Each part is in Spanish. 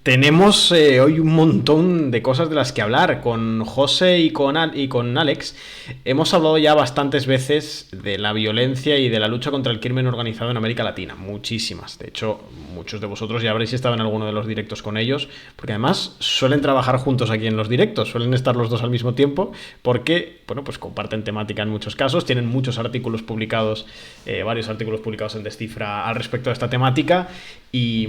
Tenemos hoy un montón de cosas de las que hablar. Con José y con Alex hemos hablado ya bastantes veces de la violencia y de la lucha contra el crimen organizado en América Latina. Muchísimas. De hecho, muchos de vosotros ya habréis estado en alguno de los directos con ellos, porque además suelen trabajar juntos aquí en los directos. Suelen estar los dos al mismo tiempo porque, bueno, pues comparten temática en muchos casos. Tienen muchos artículos publicados, varios artículos publicados en Descifra al respecto de esta temática. Y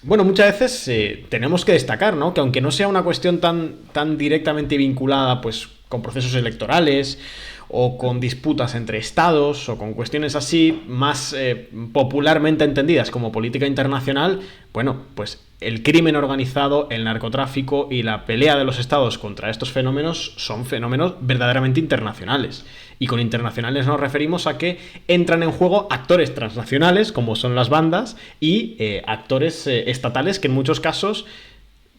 bueno, muchas veces tenemos que destacar, ¿no? Que aunque no sea una cuestión tan directamente vinculada, pues, con procesos electorales o con disputas entre estados o con cuestiones así más popularmente entendidas como política internacional, bueno, pues el crimen organizado, el narcotráfico y la pelea de los estados contra estos fenómenos son fenómenos verdaderamente internacionales. Y con internacionales nos referimos a que entran en juego actores transnacionales, como son las bandas, y actores estatales que en muchos casos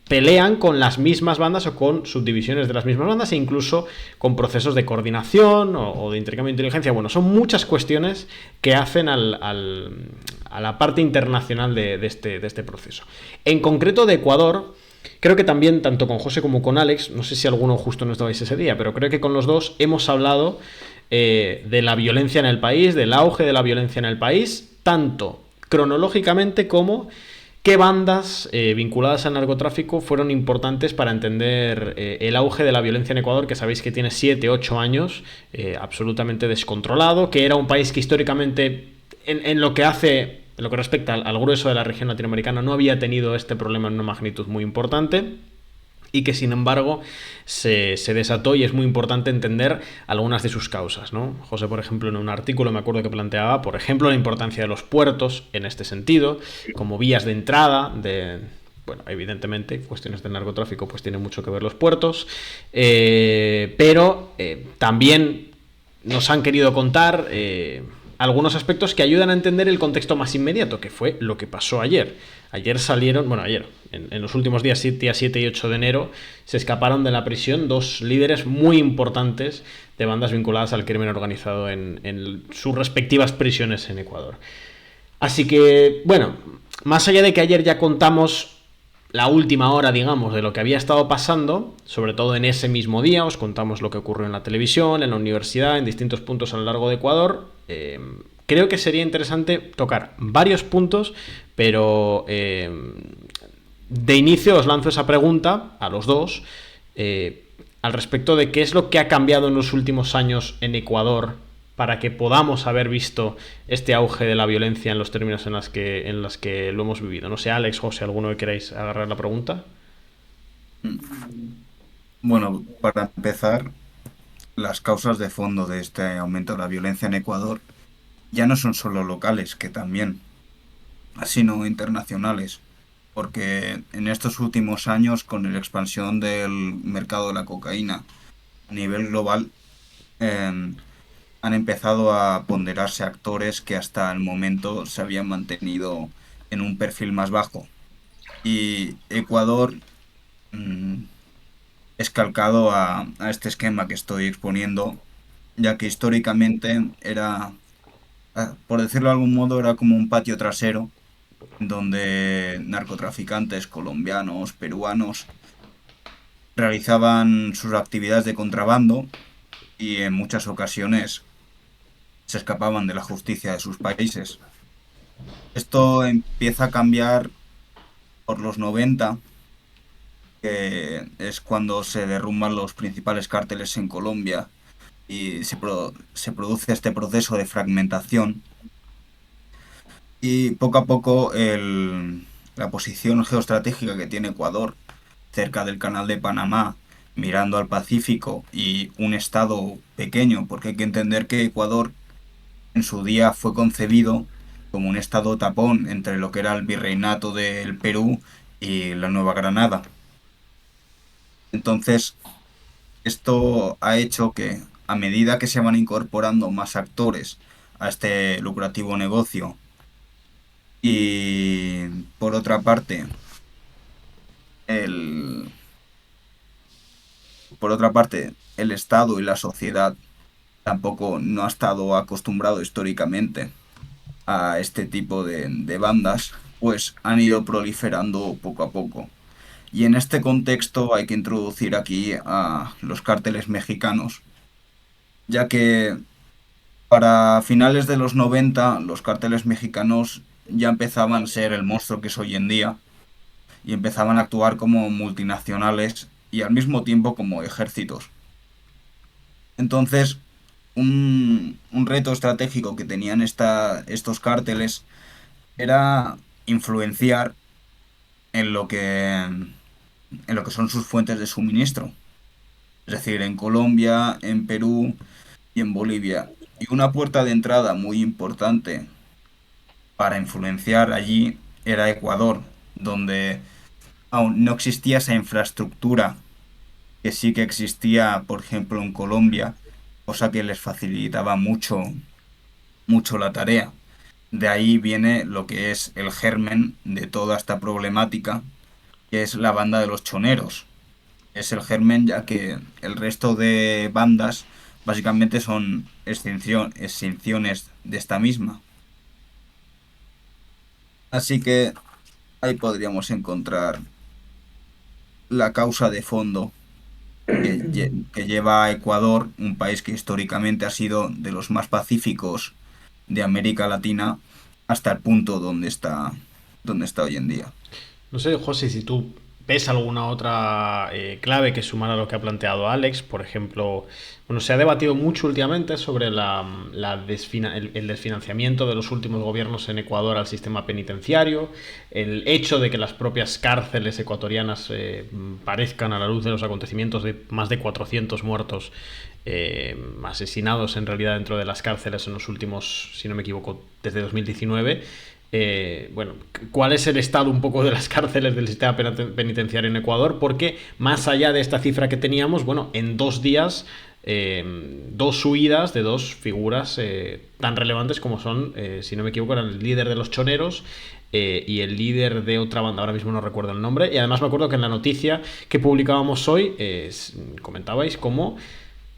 pelean con las mismas bandas o con subdivisiones de las mismas bandas, e incluso con procesos de coordinación o de intercambio de inteligencia. Bueno, son muchas cuestiones que hacen a la parte internacional de este proceso. En concreto de Ecuador, creo que también, tanto con José como con Alex, no sé si alguno justo no estabais ese día, pero creo que con los dos hemos hablado de la violencia en el país, del auge de la violencia en el país, tanto cronológicamente como qué bandas vinculadas al narcotráfico fueron importantes para entender el auge de la violencia en Ecuador, que sabéis que tiene 7, 8 años, absolutamente descontrolado, que era un país que históricamente, en lo que hace, en lo que respecta al grueso de la región latinoamericana, no había tenido este problema en una magnitud muy importante, y que sin embargo se desató, y es muy importante entender algunas de sus causas, ¿no? José, por ejemplo, en un artículo me acuerdo que planteaba, por ejemplo, la importancia de los puertos en este sentido, como vías de entrada de... Bueno, evidentemente, cuestiones del narcotráfico pues tienen mucho que ver los puertos, pero también nos han querido contar algunos aspectos que ayudan a entender el contexto más inmediato, que fue lo que pasó ayer. Ayer salieron, bueno, ayer, en los últimos días 7 y 8 de enero, se escaparon de la prisión dos líderes muy importantes de bandas vinculadas al crimen organizado en sus respectivas prisiones en Ecuador. Así que, bueno, más allá de que ayer ya contamos la última hora, digamos, de lo que había estado pasando, sobre todo en ese mismo día, os contamos lo que ocurrió en la televisión, en la universidad, en distintos puntos a lo largo de Ecuador. Creo que sería interesante tocar varios puntos, pero de inicio os lanzo esa pregunta a los dos, al respecto de qué es lo que ha cambiado en los últimos años en Ecuador para que podamos haber visto este auge de la violencia en los términos en los que lo hemos vivido. No sé, Alex, José, ¿alguno que queráis agarrar la pregunta? Bueno, para empezar, las causas de fondo de este aumento de la violencia en Ecuador ya no son solo locales, que también, sino internacionales, porque en estos últimos años, con la expansión del mercado de la cocaína a nivel global, eh, han empezado a ponderarse actores que hasta el momento se habían mantenido en un perfil más bajo. Y Ecuador mm, es calcado a este esquema que estoy exponiendo, ya que históricamente era, por decirlo de algún modo, era como un patio trasero donde narcotraficantes colombianos, peruanos, realizaban sus actividades de contrabando y en muchas ocasiones se escapaban de la justicia de sus países. Esto empieza a cambiar por los 90, que es cuando se derrumban los principales cárteles en Colombia y se produce este proceso de fragmentación. Y poco a poco la posición geoestratégica que tiene Ecuador cerca del Canal de Panamá, mirando al Pacífico y un estado pequeño, porque hay que entender que Ecuador en su día fue concebido como un estado tapón entre lo que era el virreinato del Perú y la Nueva Granada. Entonces, esto ha hecho que a medida que se van incorporando más actores a este lucrativo negocio, y por otra parte, el, el Estado y la sociedad tampoco no ha estado acostumbrado históricamente a este tipo de bandas, pues han ido proliferando poco a poco. Y en este contexto hay que introducir aquí a los cárteles mexicanos, ya que para finales de los 90 los cárteles mexicanos ya empezaban a ser el monstruo que es hoy en día y empezaban a actuar como multinacionales y al mismo tiempo como ejércitos. Entonces, un reto estratégico que tenían estos cárteles era influenciar en lo que son sus fuentes de suministro, es decir, en Colombia, en Perú y en Bolivia. Y una puerta de entrada muy importante para influenciar allí era Ecuador, donde aún no existía esa infraestructura que sí que existía, por ejemplo, en Colombia, cosa que les facilitaba mucho la tarea. De ahí viene lo que es el germen de toda esta problemática, que es la banda de los choneros. Es el germen ya que el resto de bandas básicamente son extinciones de esta misma. Así que ahí podríamos encontrar la causa de fondo que lleva a Ecuador, un país que históricamente ha sido de los más pacíficos de América Latina, hasta el punto donde está hoy en día. No sé, José, si tú ves alguna otra clave que sumar a lo que ha planteado Alex. Por ejemplo, bueno, se ha debatido mucho últimamente sobre el desfinanciamiento de los últimos gobiernos en Ecuador al sistema penitenciario, el hecho de que las propias cárceles ecuatorianas parezcan a la luz de los acontecimientos de más de 400 muertos asesinados en realidad dentro de las cárceles en los últimos, si no me equivoco, desde 2019. Bueno, cuál es el estado un poco de las cárceles del sistema penitenciario en Ecuador, porque más allá de esta cifra que teníamos, bueno, en 2 días, dos huidas de dos figuras tan relevantes como son, si no me equivoco, eran el líder de los choneros y el líder de otra banda, ahora mismo no recuerdo el nombre, y además me acuerdo que en la noticia que publicábamos hoy comentabais cómo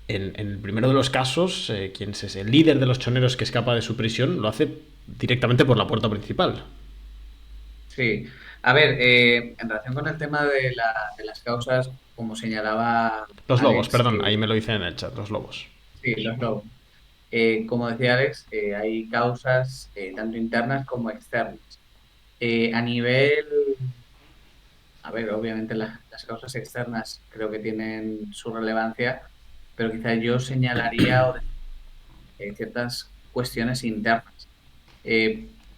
en el primero de los casos, quien es el líder de los choneros que escapa de su prisión, lo hace directamente por la puerta principal. Sí, a ver, en relación con el tema de las causas, como señalaba Los lobos, Alex, perdón, ahí me lo dicen en el chat, los lobos. sí, los lobos. Como decía Alex, hay causas tanto internas como externas. A nivel, a ver, obviamente las causas externas creo que tienen su relevancia, pero quizás yo señalaría ciertas cuestiones internas.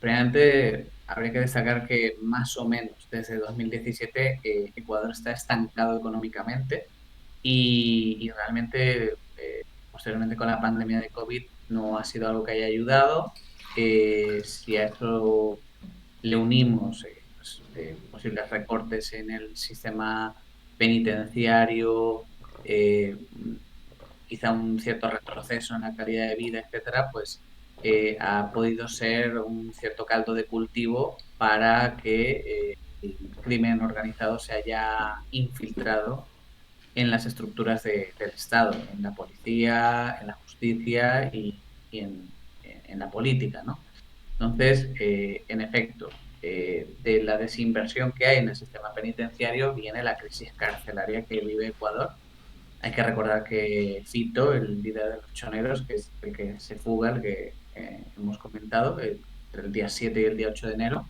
Primeramente, habría que destacar que más o menos desde 2017 Ecuador está estancado económicamente y realmente posteriormente con la pandemia de COVID no ha sido algo que haya ayudado. Si a eso le unimos posibles recortes en el sistema penitenciario, eh, quizá un cierto retroceso en la calidad de vida, etcétera, pues ha podido ser un cierto caldo de cultivo para que el crimen organizado se haya infiltrado en las estructuras del Estado, en la policía, en la justicia y en la política, ¿no? Entonces, en efecto, de la desinversión que hay en el sistema penitenciario viene la crisis carcelaria que vive Ecuador. Hay que recordar que Fito, el líder de los choneros, que es el que se fuga, el que hemos comentado, entre el día 7 y el día 8 de enero,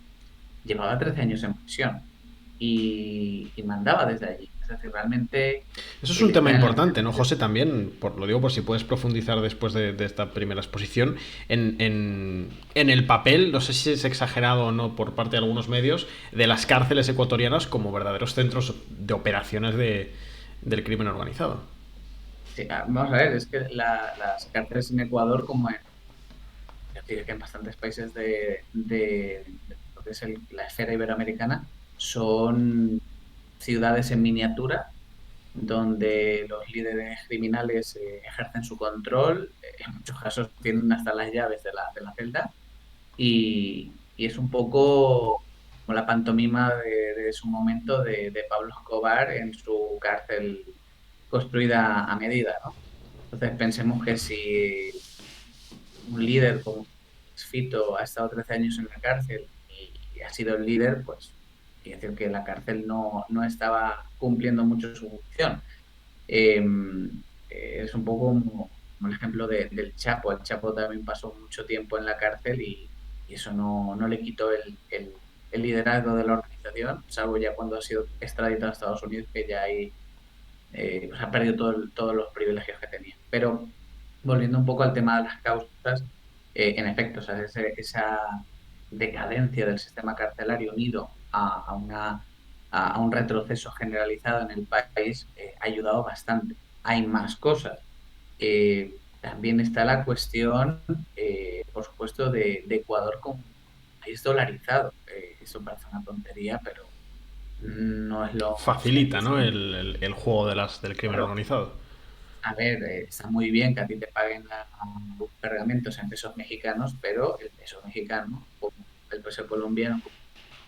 llevaba 13 años en prisión y mandaba desde allí. Es decir, realmente Eso es un tema está en la importante, ¿no, mente. José? También, lo digo por si puedes profundizar después de esta primera exposición, en el papel, no sé si es exagerado o no por parte de algunos medios, de las cárceles ecuatorianas como verdaderos centros de operaciones del crimen organizado. Sí, vamos a ver, es que las cárceles en Ecuador, como yo diría que en bastantes países de lo que es la esfera iberoamericana, son ciudades en miniatura donde los líderes criminales ejercen su control, en muchos casos tienen hasta las llaves de la celda y es un poco como la pantomima de su momento de Pablo Escobar en su cárcel construida a medida, ¿no? Entonces pensemos que si un líder como Fito ha estado 13 años en la cárcel y ha sido el líder, pues quiere decir que la cárcel no estaba cumpliendo mucho su función. Eh, es un poco como el ejemplo del Chapo. El Chapo también pasó mucho tiempo en la cárcel y eso no le quitó el liderazgo de la organización, salvo ya cuando ha sido extraditado a Estados Unidos, que ya ahí pues ha perdido todos los privilegios que tenía. Pero volviendo un poco al tema de las causas, en efecto, o sea, esa decadencia del sistema carcelario unido a un retroceso generalizado en el país ha ayudado bastante. Hay más cosas. También está la cuestión, por supuesto, de Ecuador como país dolarizado. Eso parece una tontería, pero no es lo Facilita, ¿no? suficiente. El juego del crimen Claro, organizado. a ver, está muy bien que a ti te paguen los pergamentos en pesos mexicanos, pero el peso mexicano, como el peso colombiano, como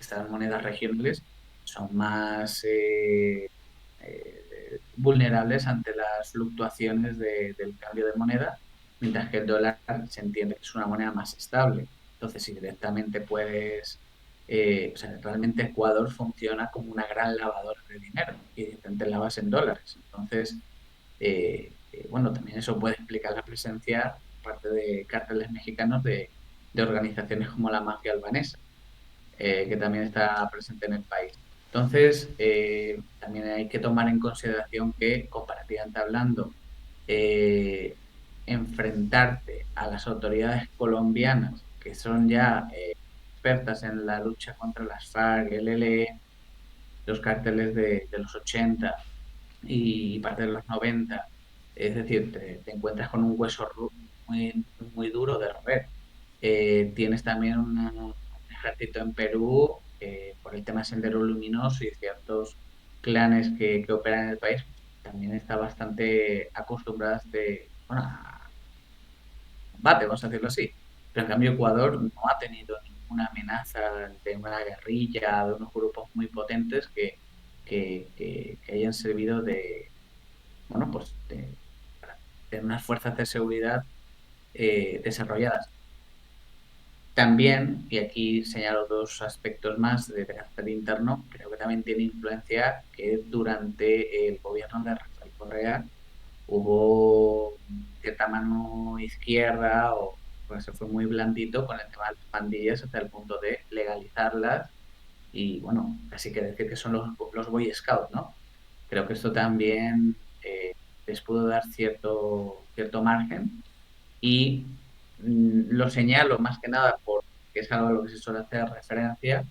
estas monedas regionales, son más vulnerables ante las fluctuaciones del cambio de moneda, mientras que el dólar se entiende que es una moneda más estable. Entonces, si directamente puedes, o sea, realmente Ecuador funciona como una gran lavadora de dinero y directamente lavas en dólares. Entonces, bueno, también eso puede explicar la presencia, parte de cárteles mexicanos, de organizaciones como la mafia albanesa, que también está presente en el país. Entonces, también hay que tomar en consideración que, comparativamente hablando, eh, enfrentarte a las autoridades colombianas, que son ya expertas en la lucha contra las FARC, el ELN, los cárteles de los 80 y parte de los 90. Es decir, te encuentras con un hueso muy duro de roer. Tienes también un ejército en Perú por el tema Sendero Luminoso y ciertos clanes que operan en el país, también está bastante acostumbradas bueno, a combate, vamos a decirlo así. Pero en cambio Ecuador no ha tenido ninguna amenaza de una guerrilla, de unos grupos muy potentes que hayan servido bueno, pues de unas fuerzas de seguridad desarrolladas. También, y aquí señalo dos aspectos más de carácter interno, creo que también tiene influencia que durante el gobierno de Rafael Correa hubo cierta mano izquierda o pues, se fue muy blandito con el tema de las pandillas hasta el punto de legalizarlas y bueno, casi que decir que son los Boy Scouts, ¿no? Creo que esto también les pudo dar cierto margen y lo señalo más que nada porque es algo a lo que se suele hacer referencia,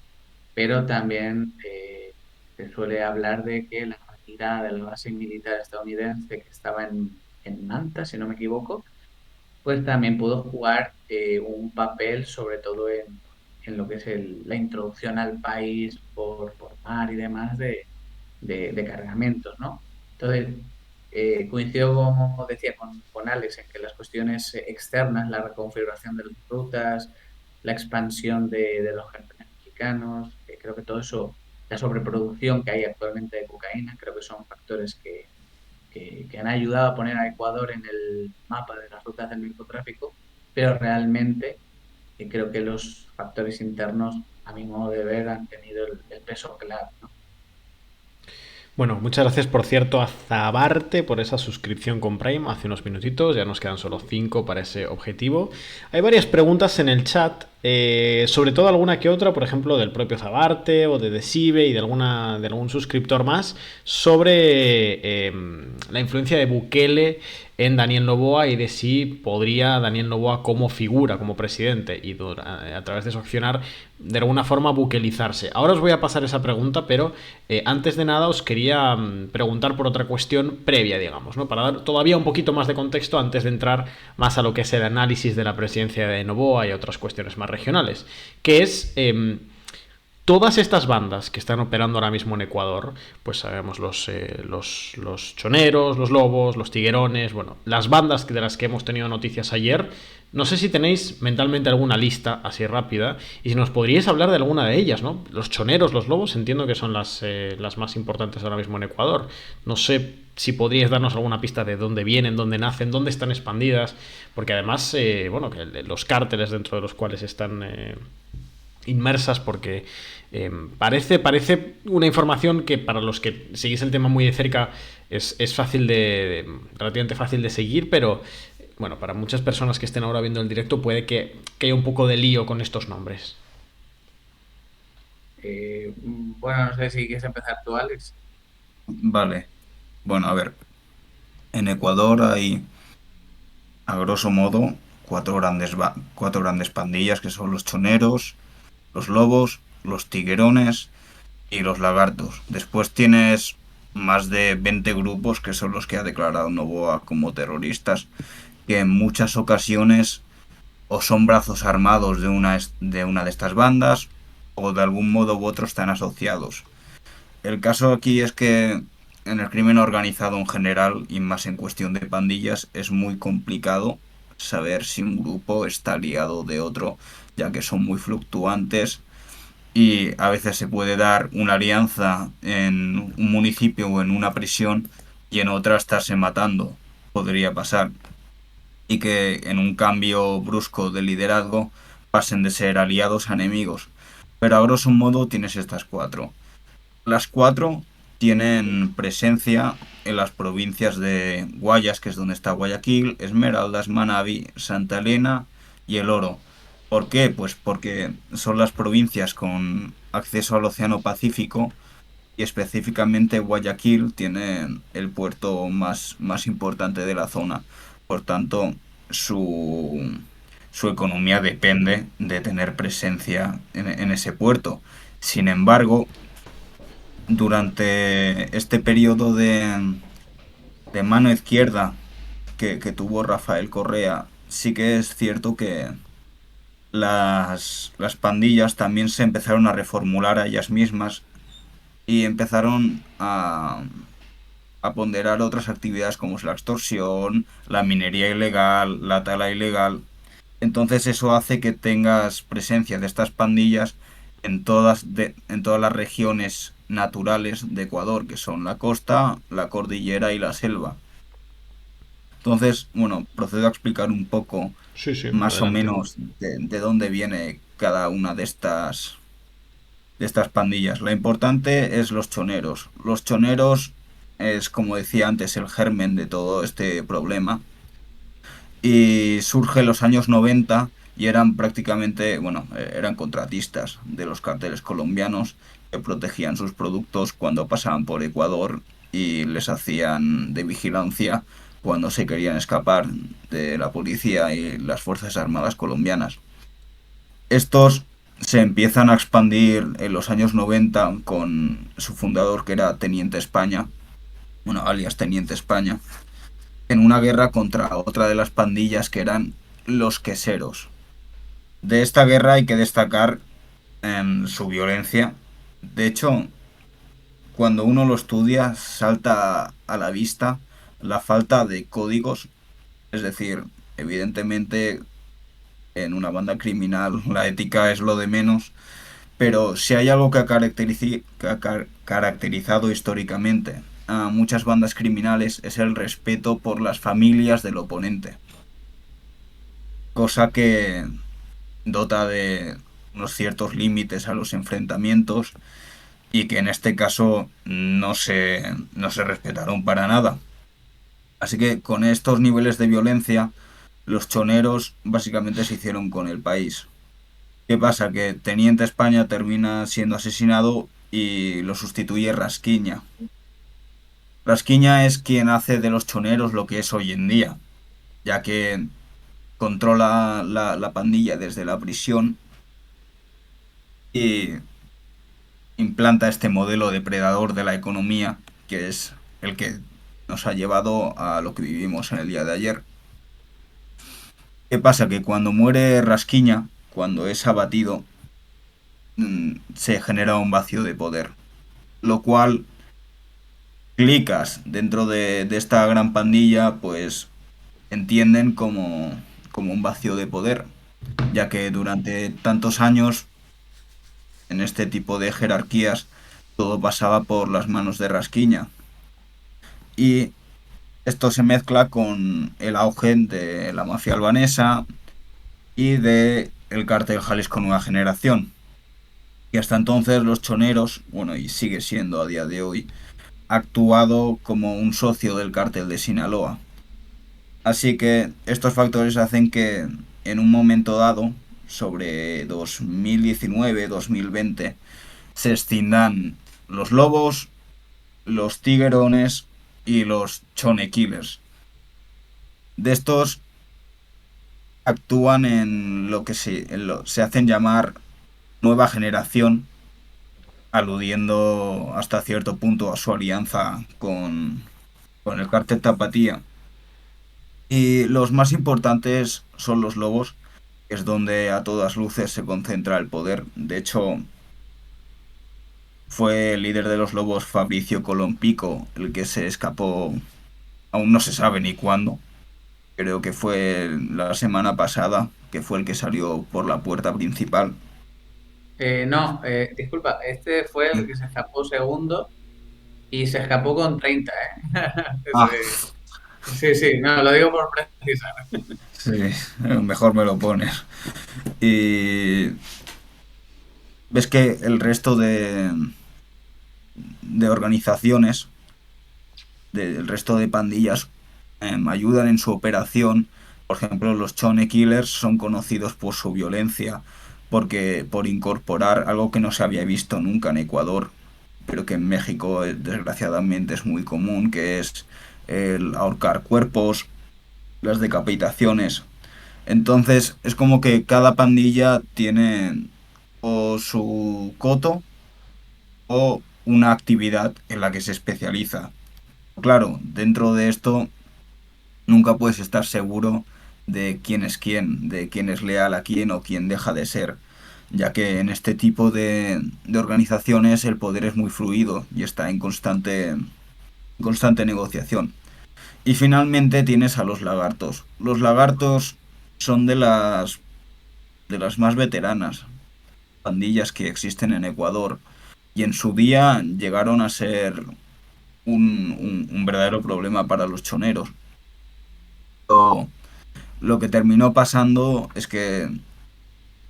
pero también se suele hablar de que la retirada de la base militar estadounidense que estaba en Manta, si no me equivoco, pues también pudo jugar un papel, sobre todo en lo que es la introducción al país por mar y demás de cargamentos, ¿no? Entonces, coincido, como decía, con Alex, en que las cuestiones externas, la reconfiguración de las rutas, la expansión de los carteles mexicanos, creo que todo eso, la sobreproducción que hay actualmente de cocaína, creo que son factores que han ayudado a poner a Ecuador en el mapa de las rutas del narcotráfico, pero realmente creo que los factores internos, a mi modo de ver, han tenido el peso clave, ¿no? Bueno, muchas gracias por cierto a Zabarte por esa suscripción con Prime hace unos minutitos, ya nos quedan solo 5 para ese objetivo. Hay varias preguntas en el chat, sobre todo alguna que otra, por ejemplo del propio Zabarte o de Decibe y de algún suscriptor más, sobre la influencia de Bukele en Daniel Noboa y de si podría Daniel Noboa como figura, como presidente y a través de su accionar de alguna forma buquelizarse. Ahora os voy a pasar esa pregunta, pero antes de nada os quería preguntar por otra cuestión previa, digamos, ¿no? Para dar todavía un poquito más de contexto antes de entrar más a lo que es el análisis de la presidencia de Noboa y otras cuestiones más regionales, que es todas estas bandas que están operando ahora mismo en Ecuador, pues sabemos los choneros, los lobos, los tiguerones, bueno, las bandas de las que hemos tenido noticias ayer. No sé si tenéis mentalmente alguna lista así rápida y si nos podríais hablar de alguna de ellas, ¿no? Los choneros, los lobos, entiendo que son las más importantes ahora mismo en Ecuador. No sé si podríais darnos alguna pista de dónde vienen, dónde nacen, dónde están expandidas, porque además, bueno, que los cárteles dentro de los cuales están inmersas porque parece una información que para los que seguís el tema muy de cerca es fácil relativamente fácil de seguir, pero bueno, para muchas personas que estén ahora viendo el directo puede que haya un poco de lío con estos nombres. Bueno, no sé si quieres empezar tú, Alex. Vale. Bueno, a ver. En Ecuador hay, a grosso modo, cuatro grandes pandillas que son los choneros, los lobos, los tiguerones y los lagartos. Después tienes más de 20 grupos que son los que ha declarado Noboa como terroristas, que en muchas ocasiones o son brazos armados de una de estas bandas o de algún modo u otro están asociados. El caso aquí es que en el crimen organizado en general y más en cuestión de pandillas es muy complicado saber si un grupo está aliado de otro, ya que son muy fluctuantes y a veces se puede dar una alianza en un municipio o en una prisión y en otra estarse matando. Podría pasar. Y que en un cambio brusco de liderazgo pasen de ser aliados a enemigos. Pero a grosso modo tienes estas cuatro. Las cuatro tienen presencia en las provincias de Guayas, que es donde está Guayaquil, Esmeraldas, Manabí, Santa Elena y El Oro. ¿Por qué? Pues porque son las provincias con acceso al Océano Pacífico y específicamente Guayaquil tiene el puerto más importante de la zona. Por tanto, su, su economía depende de tener presencia en ese puerto. Sin embargo, durante este periodo de mano izquierda que tuvo Rafael Correa, sí que es cierto que las pandillas también se empezaron a reformular a ellas mismas y empezaron a ponderar otras actividades como es la extorsión, la minería ilegal, la tala ilegal. Entonces eso hace que tengas presencia de estas pandillas en todas las regiones naturales de Ecuador, que son la costa, la cordillera y la selva. Entonces, bueno, procedo a explicar un poco Sí, sí, más o adelante. menos de dónde viene cada una de estas pandillas. La importante es los choneros. Los choneros es, como decía antes, el germen de todo este problema y surge en los años 90 y eran prácticamente, bueno, eran contratistas de los carteles colombianos que protegían sus productos cuando pasaban por Ecuador y les hacían de vigilancia cuando se querían escapar de la policía y las Fuerzas Armadas colombianas. Estos se empiezan a expandir en los años 90 con su fundador que era Teniente España, bueno, alias Teniente España, en una guerra contra otra de las pandillas que eran los queseros. De esta guerra hay que destacar su violencia. De hecho, cuando uno lo estudia, salta a la vista la falta de códigos. Es decir, evidentemente en una banda criminal la ética es lo de menos, pero si hay algo que ha caracterizado históricamente a muchas bandas criminales es el respeto por las familias del oponente, cosa que dota de unos ciertos límites a los enfrentamientos y que en este caso no se respetaron para nada. Así que con estos niveles de violencia, los choneros básicamente se hicieron con el país. ¿Qué pasa? Que Teniente España termina siendo asesinado y lo sustituye Rasquiña. Rasquiña es quien hace de los choneros lo que es hoy en día, ya que controla la pandilla desde la prisión y implanta este modelo depredador de la economía, que es el que nos ha llevado a lo que vivimos en el día de ayer. ¿Qué pasa? Que cuando muere Rasquiña, cuando es abatido, se genera un vacío de poder, lo cual clicas dentro de esta gran pandilla, pues entienden como un vacío de poder, ya que durante tantos años en este tipo de jerarquías todo pasaba por las manos de Rasquiña. Y esto se mezcla con el auge de la mafia albanesa y de el cártel Jalisco Nueva Generación. Y hasta entonces los choneros, bueno, y sigue siendo a día de hoy, ha actuado como un socio del cártel de Sinaloa. Así que estos factores hacen que en un momento dado, sobre 2019-2020, se extindan los lobos, los tiguerones y los chone killers. De estos actúan en lo que se hacen llamar nueva generación, aludiendo hasta cierto punto a su alianza con el cártel Tapatía. Y los más importantes son los lobos, que es donde a todas luces se concentra el poder. De hecho, fue el líder de los lobos, Fabricio Colompico, el que se escapó, aún no se sabe ni cuándo. Creo que fue la semana pasada, que fue el que salió por la puerta principal. No, disculpa, este fue el que se escapó segundo y se escapó con 30, ¿eh? Ah, Sí, sí, no, lo digo por precisar. sí, mejor me lo pones. Y ves que el resto de organizaciones, del resto de pandillas, ayudan en su operación. Por ejemplo, los Chone Killers son conocidos por su violencia, porque por incorporar algo que no se había visto nunca en Ecuador, pero que en México desgraciadamente es muy común, que es el ahorcar cuerpos, las decapitaciones. Entonces es como que cada pandilla tiene o su coto o una actividad en la que se especializa. Claro, dentro de esto nunca puedes estar seguro de quién es quién, de quién es leal a quién o quién deja de ser, ya que en este tipo de organizaciones el poder es muy fluido y está en constante negociación. Y finalmente tienes a los lagartos. Los lagartos son de las más veteranas pandillas que existen en Ecuador y en su día llegaron a ser un verdadero problema para los choneros. Lo, lo que terminó pasando es que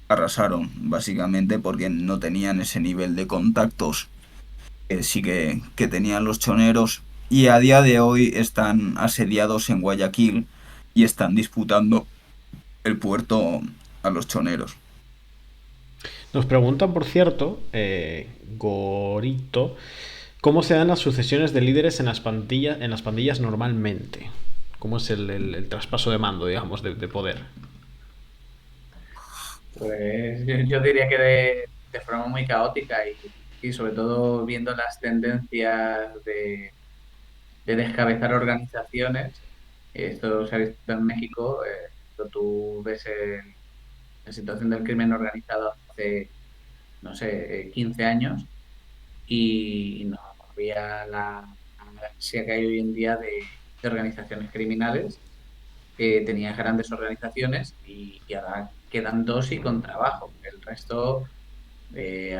arrasaron, básicamente, porque no tenían ese nivel de contactos que sí que tenían los choneros y a día de hoy están asediados en Guayaquil y están disputando el puerto a los choneros. Nos preguntan, por cierto, Gorito, ¿cómo se dan las sucesiones de líderes en las pandillas normalmente? ¿Cómo es el traspaso de mando, digamos, de poder? Pues yo diría que de forma muy caótica y sobre todo viendo las tendencias de descabezar organizaciones. Esto se ha visto en México. Cuando tú ves la situación del crimen organizado hace, no sé, 15 años y no había la ansia que hay hoy en día de organizaciones criminales. Tenías grandes organizaciones y ahora quedan dos y con trabajo. El resto,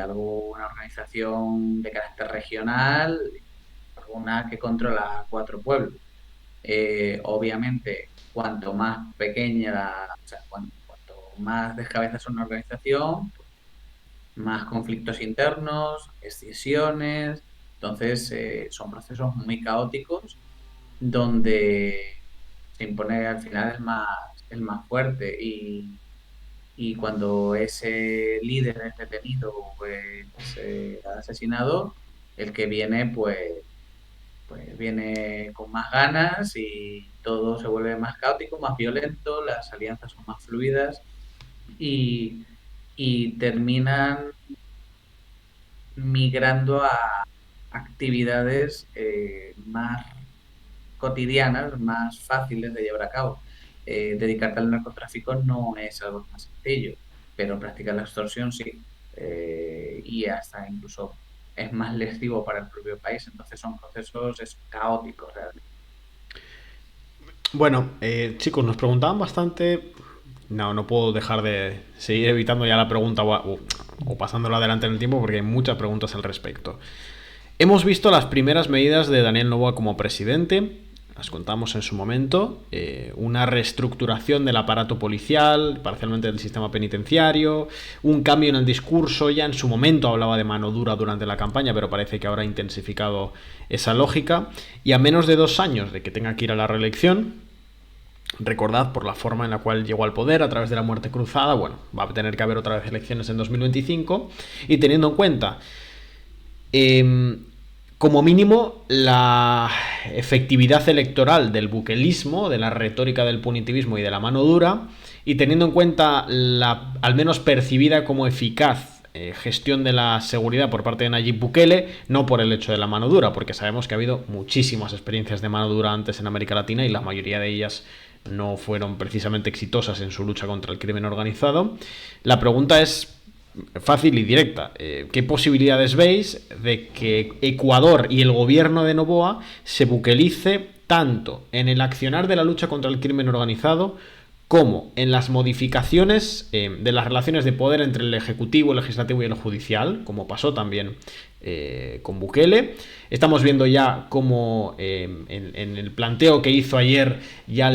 alguna organización de carácter regional, alguna que controla cuatro pueblos. Obviamente, cuanto más pequeña, o sea, cuanto más descabezas una organización, más conflictos internos, escisiones. Entonces, son procesos muy caóticos donde se impone al final el más fuerte y cuando ese líder es detenido pues asesinado, el que viene pues viene con más ganas y todo se vuelve más caótico, más violento, las alianzas son más fluidas y, y terminan migrando a actividades más cotidianas, más fáciles de llevar a cabo. Dedicarte al narcotráfico no es algo tan sencillo, pero practicar la extorsión sí. Y hasta incluso es más lesivo para el propio país. Entonces son procesos caóticos realmente. Bueno, chicos, nos preguntaban bastante. No, no puedo dejar de seguir evitando ya la pregunta o pasándola adelante en el tiempo porque hay muchas preguntas al respecto. Hemos visto las primeras medidas de Daniel Noboa como presidente, las contamos en su momento, una reestructuración del aparato policial, parcialmente del sistema penitenciario, un cambio en el discurso. Ya en su momento hablaba de mano dura durante la campaña, pero parece que ahora ha intensificado esa lógica. Y a menos de 2 años de que tenga que ir a la reelección, recordad, por la forma en la cual llegó al poder a través de la muerte cruzada, bueno, va a tener que haber otra vez elecciones en 2025. Y teniendo en cuenta como mínimo la efectividad electoral del buquelismo, de la retórica del punitivismo y de la mano dura, y teniendo en cuenta la al menos percibida como eficaz gestión de la seguridad por parte de Nayib Bukele, no por el hecho de la mano dura, porque sabemos que ha habido muchísimas experiencias de mano dura antes en América Latina y la mayoría de ellas no fueron precisamente exitosas en su lucha contra el crimen organizado. La pregunta es fácil y directa. ¿Qué posibilidades veis de que Ecuador y el gobierno de Noboa se buquelice tanto en el accionar de la lucha contra el crimen organizado como en las modificaciones de las relaciones de poder entre el Ejecutivo, el Legislativo y el Judicial, como pasó también con Bukele? Estamos viendo ya cómo en el planteo que hizo ayer ya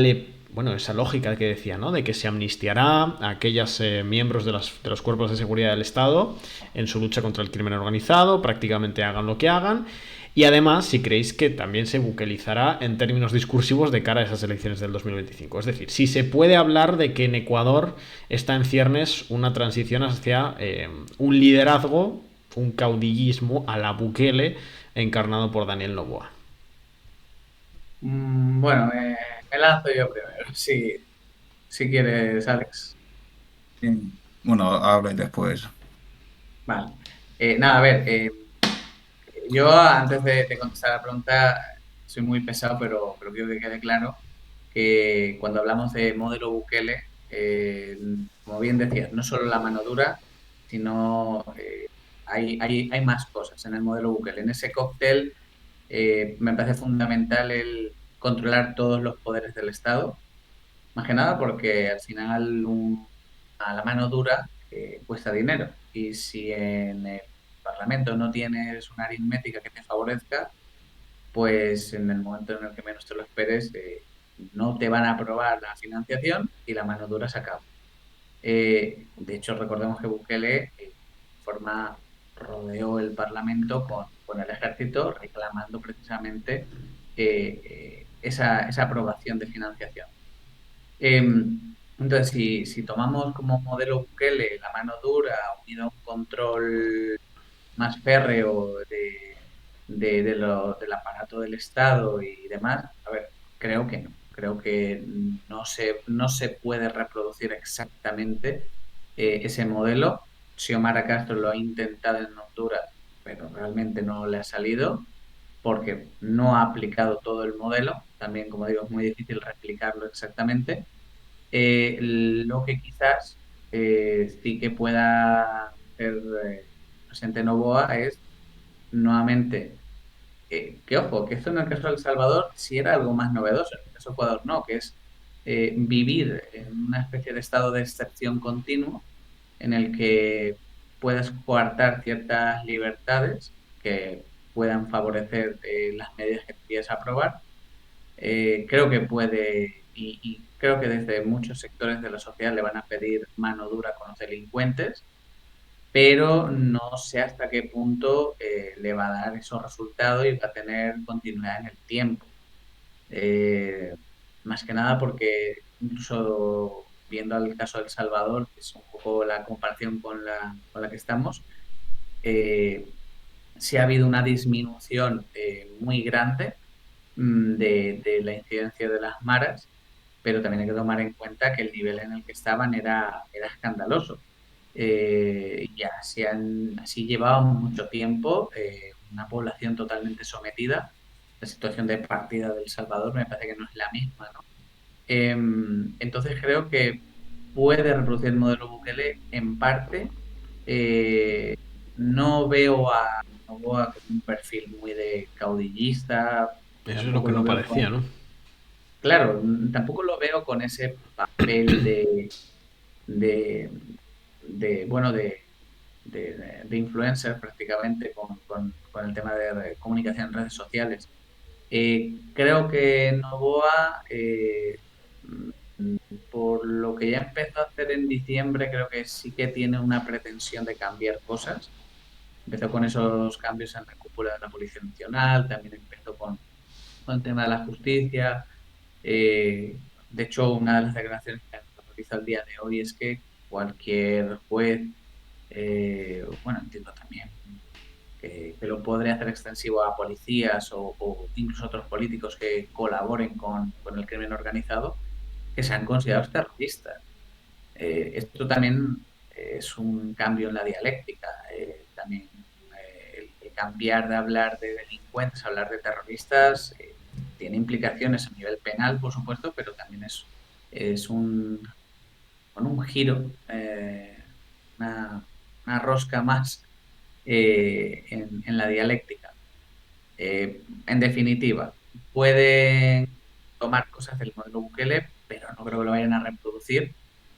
esa lógica que decía, ¿no? De que se amnistiará a aquellos miembros de los cuerpos de seguridad del Estado en su lucha contra el crimen organizado, prácticamente hagan lo que hagan. Y además, si creéis que también se buquelizará en términos discursivos de cara a esas elecciones del 2025. Es decir, si se puede hablar de que en Ecuador está en ciernes una transición hacia un liderazgo, un caudillismo a la Bukele encarnado por Daniel Noboa. Bueno, me lanzo yo primero, si quieres, Alex. Bueno, habla y después. Vale. Nada, a ver, yo antes de contestar la pregunta, soy muy pesado, pero quiero que quede claro que cuando hablamos de modelo Bukele, como bien decías, no solo la mano dura, sino hay más cosas en el modelo Bukele. En ese cóctel me parece fundamental el controlar todos los poderes del Estado, más que nada porque al final a la mano dura cuesta dinero. Y si en el Parlamento no tienes una aritmética que te favorezca, pues en el momento en el que menos te lo esperes, no te van a aprobar la financiación y la mano dura se acaba. De hecho, recordemos que Bukele forma rodeó el Parlamento con el ejército reclamando precisamente esa aprobación de financiación. Entonces, si tomamos como modelo Bukele la mano dura unido a un control más férreo del aparato del Estado y demás, a ver, creo que no. Creo que no se puede reproducir exactamente ese modelo. Xiomara Castro lo ha intentado en Honduras, pero realmente no le ha salido porque no ha aplicado todo el modelo. También, como digo, es muy difícil replicarlo exactamente. Lo que quizás sí que pueda hacer presidente Noboa es nuevamente, que ojo, que esto en el caso de El Salvador sí era algo más novedoso, en el caso de Ecuador no, que es vivir en una especie de estado de excepción continuo en el que puedes coartar ciertas libertades que puedan favorecer las medidas que quieres aprobar. Creo que puede, y creo que desde muchos sectores de la sociedad le van a pedir mano dura con los delincuentes, pero no sé hasta qué punto le va a dar esos resultados y va a tener continuidad en el tiempo. Eh, Más que nada porque incluso viendo el caso de El Salvador, que es un poco la comparación con la que estamos, eh, sí ha habido una disminución muy grande de la incidencia de las maras, pero también hay que tomar en cuenta que el nivel en el que estaban era escandaloso. Y así llevábamos mucho tiempo, una población totalmente sometida. La situación de partida de El Salvador me parece que no es la misma, ¿no? Entonces creo que puede reproducir el modelo Bukele en parte. Eh, no veo a Noboa con un perfil muy de caudillista, Eso es lo tampoco que lo no veo parecía, ¿no? claro, tampoco lo veo con ese papel de, bueno, de influencer prácticamente con el tema de comunicación en redes sociales. Creo que Novoa, mm, por lo que ya empezó a hacer en diciembre, creo que sí que tiene una pretensión de cambiar cosas. Empezó con esos cambios en la cúpula de la Policía Nacional, también empezó con el tema de la justicia. De hecho, una de las declaraciones que realiza el día de hoy es que cualquier juez, bueno, entiendo también que lo podría hacer extensivo a policías o incluso otros políticos que colaboren con el crimen organizado, que sean considerados terroristas. Esto también es un cambio en la dialéctica. También el cambiar de hablar de delincuentes a hablar de terroristas tiene implicaciones a nivel penal, por supuesto, pero también es con un giro, una, una rosca más en la dialéctica. En definitiva, pueden tomar cosas del modelo Bukele, pero no creo que lo vayan a reproducir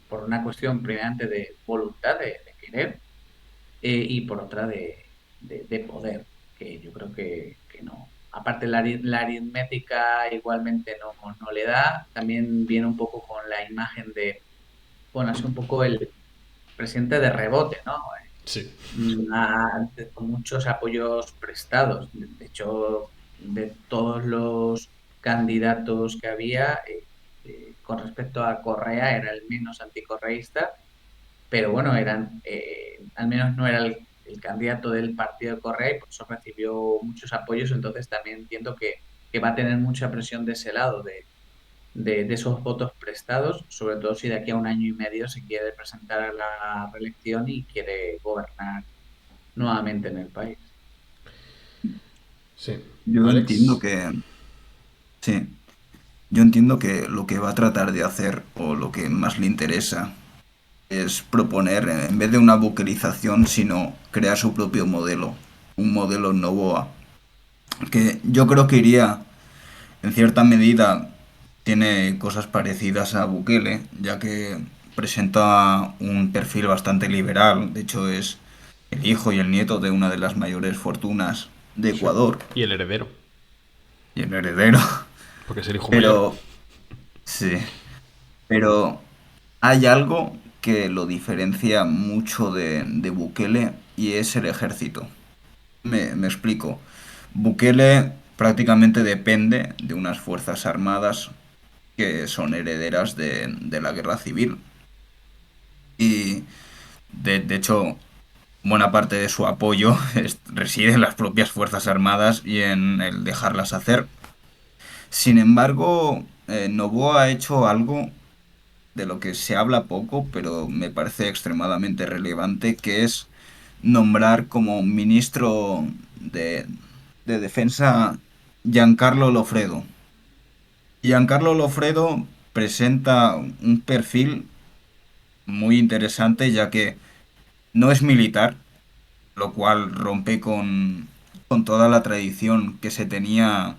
por una cuestión primeramente de voluntad, de querer, y por otra de poder, que yo creo que no. Aparte, la aritmética igualmente no le da, también viene un poco con la imagen de, bueno, es un poco el presidente de rebote, ¿no? Sí. Con muchos apoyos prestados. De hecho, de todos los candidatos que había, con respecto a Correa, era el menos anticorreísta, pero bueno, al menos no era el candidato del partido de Correa y por eso recibió muchos apoyos. Entonces también entiendo que va a tener mucha presión de ese lado, de esos votos prestados, sobre todo si de aquí a un año y medio se quiere presentar a la reelección y quiere gobernar nuevamente en el país. Sí. Yo entiendo Alex. que, sí, yo entiendo que lo que va a tratar de hacer o lo que más le interesa es proponer, en vez de una buquerización, sino crear su propio modelo, un modelo Novoa, que yo creo que iría, en cierta medida, tiene cosas parecidas a Bukele, ya que presenta un perfil bastante liberal, de hecho es el hijo y el nieto de una de las mayores fortunas de Sí. Ecuador Y el heredero, y el heredero, porque es el hijo mayor. pero sí, pero hay algo que lo diferencia mucho de Bukele y es el ejército. Me explico. Bukele prácticamente depende de unas fuerzas armadas que son herederas de la guerra civil. Y de hecho, buena parte de su apoyo reside en las propias fuerzas armadas y en el dejarlas hacer. Sin embargo, Noboa ha hecho algo de lo que se habla poco, pero me parece extremadamente relevante, que es nombrar como ministro de Defensa Giancarlo Lofredo. Giancarlo Lofredo presenta un perfil muy interesante, ya que no es militar, lo cual rompe con toda la tradición que se tenía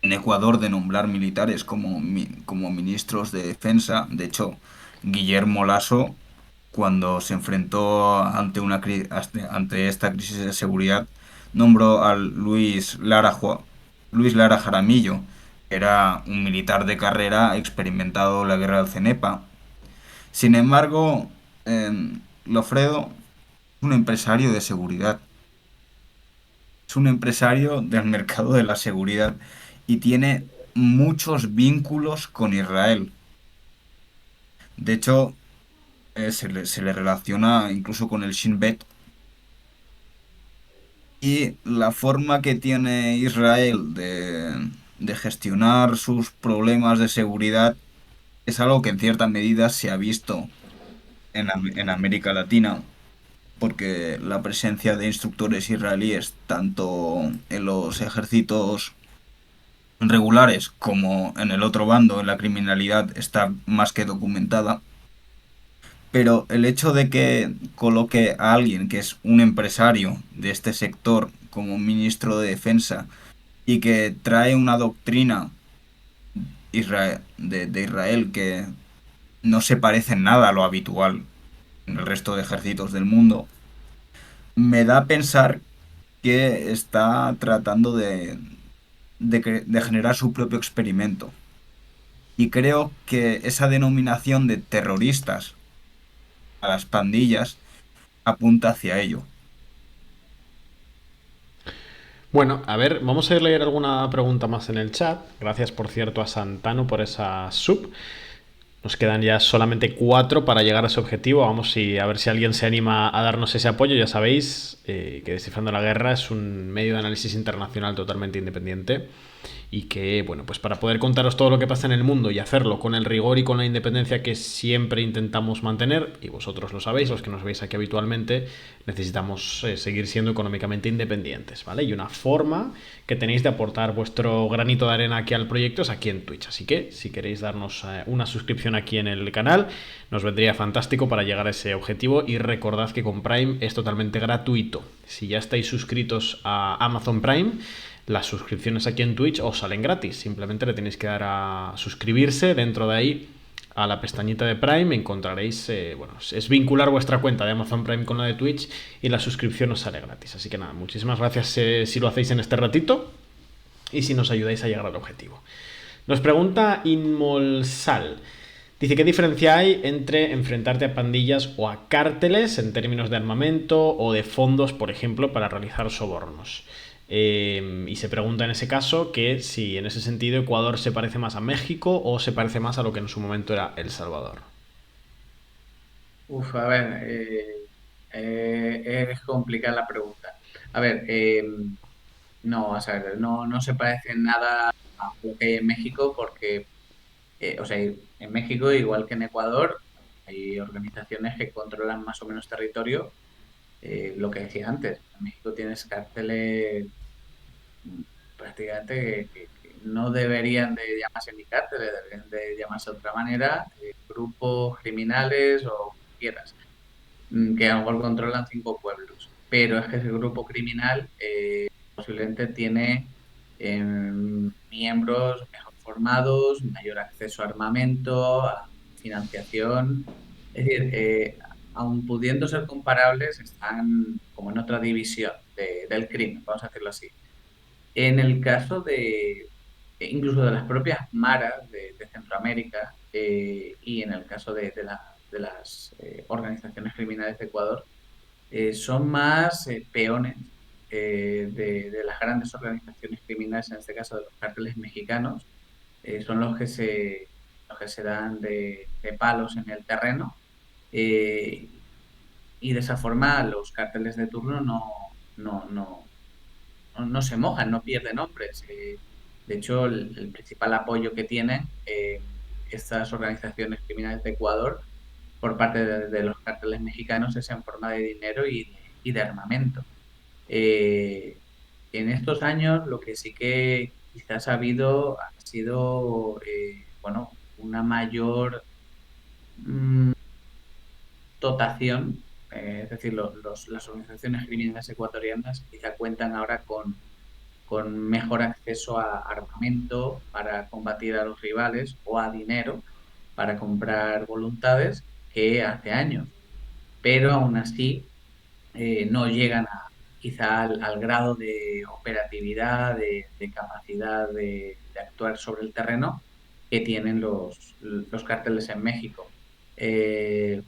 en Ecuador de nombrar militares como ministros de defensa. De hecho, Guillermo Lasso, cuando se enfrentó ante esta crisis de seguridad, nombró a Luis Lara Jaramillo, que era un militar de carrera experimentado en la guerra del Cenepa. Sin embargo, Lofredo es un empresario de seguridad, es un empresario del mercado de la seguridad y tiene muchos vínculos con Israel. De hecho, se le relaciona incluso con el Shin Bet. Y la forma que tiene Israel de gestionar sus problemas de seguridad es algo que en cierta medida se ha visto en América Latina, porque la presencia de instructores israelíes tanto en los ejércitos regulares como en el otro bando, en la criminalidad, está más que documentada. Pero el hecho de que coloque a alguien que es un empresario de este sector como ministro de Defensa y que trae una doctrina de Israel que no se parece en nada a lo habitual en el resto de ejércitos del mundo, me da a pensar que está tratando de generar su propio experimento. Y creo que esa denominación de terroristas a las pandillas apunta hacia ello. Bueno, a ver, vamos a ir a leer alguna pregunta más en el chat. Gracias, por cierto, a Santano por esa sub. Nos quedan ya solamente 4 para llegar a ese objetivo. Vamos a ver si alguien se anima a darnos ese apoyo. Ya sabéis que Descifrando la Guerra es un medio de análisis internacional totalmente independiente y que, bueno, pues para poder contaros todo lo que pasa en el mundo y hacerlo con el rigor y con la independencia que siempre intentamos mantener, y vosotros lo sabéis, los que nos veis aquí habitualmente, necesitamos seguir siendo económicamente independientes, ¿vale? Y una forma que tenéis de aportar vuestro granito de arena aquí al proyecto es aquí en Twitch. Así que si queréis darnos una suscripción aquí en el canal, nos vendría fantástico para llegar a ese objetivo. Y recordad que con Prime es totalmente gratuito. Si ya estáis suscritos a Amazon Prime, las suscripciones aquí en Twitch os salen gratis. Simplemente le tenéis que dar a suscribirse. Dentro de ahí, a la pestañita de Prime, encontraréis, bueno, es vincular vuestra cuenta de Amazon Prime con la de Twitch y la suscripción os sale gratis. Así que nada, muchísimas gracias si lo hacéis en este ratito y si nos ayudáis a llegar al objetivo. Nos pregunta Inmolsal. Dice, ¿qué diferencia hay entre enfrentarte a pandillas o a cárteles en términos de armamento o de fondos, por ejemplo, para realizar sobornos? Y se pregunta en ese caso que si en ese sentido Ecuador se parece más a México o se parece más a lo que en su momento era El Salvador. Uf, a ver, es complicada la pregunta. A ver, no, o sea, no se parece en nada a lo que hay en México porque, o sea, en México, igual que en Ecuador, hay organizaciones que controlan más o menos territorio. Lo que decía antes, en México tienes cárteles prácticamente que no deberían de llamarse ni cárteles, deberían de llamarse de otra manera, grupos criminales o como quieras, que a lo mejor controlan 5 pueblos. Pero es que ese grupo criminal posiblemente tiene miembros mejor formados, mayor acceso a armamento, a financiación. Es decir, aun pudiendo ser comparables, están como en otra división del crimen, vamos a decirlo así. En el caso incluso de las propias maras de Centroamérica y en el caso de las organizaciones criminales de Ecuador, son más peones de las grandes organizaciones criminales, en este caso de los cárteles mexicanos, son los que se dan de palos en el terreno eh, y de esa forma los cárteles de turno no, no, no se mojan, no pierden hombres. De hecho, el principal apoyo que tienen estas organizaciones criminales de Ecuador por parte de los cárteles mexicanos es en forma de dinero y de armamento. Eh, en estos años lo que sí que quizás ha habido ha sido bueno, una mayor mm, dotación, es decir, las organizaciones criminales ecuatorianas quizá cuentan ahora con mejor acceso a armamento para combatir a los rivales o a dinero para comprar voluntades que hace años. Pero aún así no llegan quizá al grado de operatividad, de capacidad de actuar sobre el terreno que tienen los cárteles en México. Eh,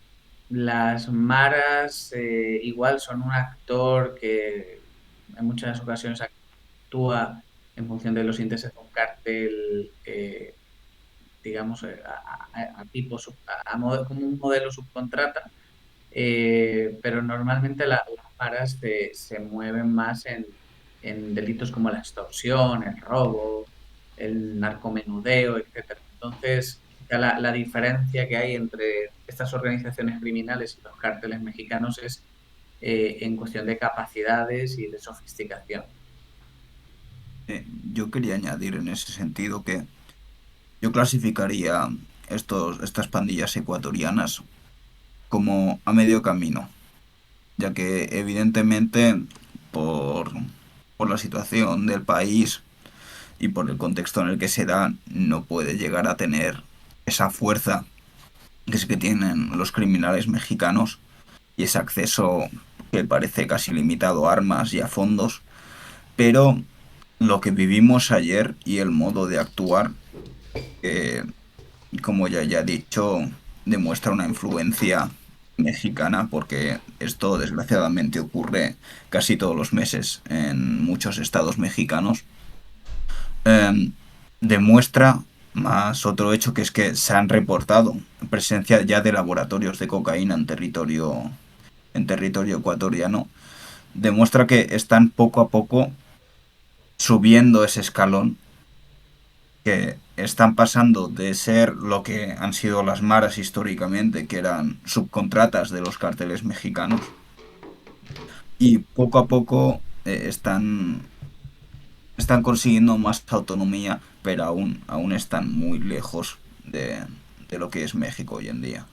las maras igual son un actor que en muchas ocasiones actúa en función de los intereses de un cártel, digamos, a tipo, como un modelo subcontrata, pero normalmente las maras se mueven más en delitos como la extorsión, el robo, el narcomenudeo, etcétera. Entonces, quizá la diferencia que hay entre estas organizaciones criminales y los cárteles mexicanos es en cuestión de capacidades y de sofisticación. Yo quería añadir en ese sentido que yo clasificaría estas pandillas ecuatorianas como a medio camino, ya que evidentemente por, por la situación del país y por el contexto en el que se da, no puede llegar a tener esa fuerza que es que tienen los criminales mexicanos y ese acceso que parece casi limitado a armas y a fondos, pero lo que vivimos ayer y el modo de actuar, que, como ya he dicho, demuestra una influencia mexicana, porque esto desgraciadamente ocurre casi todos los meses en muchos estados mexicanos. em, Demuestra más otro hecho, que es que se han reportado presencia ya de laboratorios de cocaína en territorio ecuatoriano. Demuestra que están poco a poco subiendo ese escalón, que están pasando de ser lo que han sido las maras históricamente, que eran subcontratas de los carteles mexicanos, y poco a poco están consiguiendo más autonomía, pero aún están muy lejos de lo que es México hoy en día.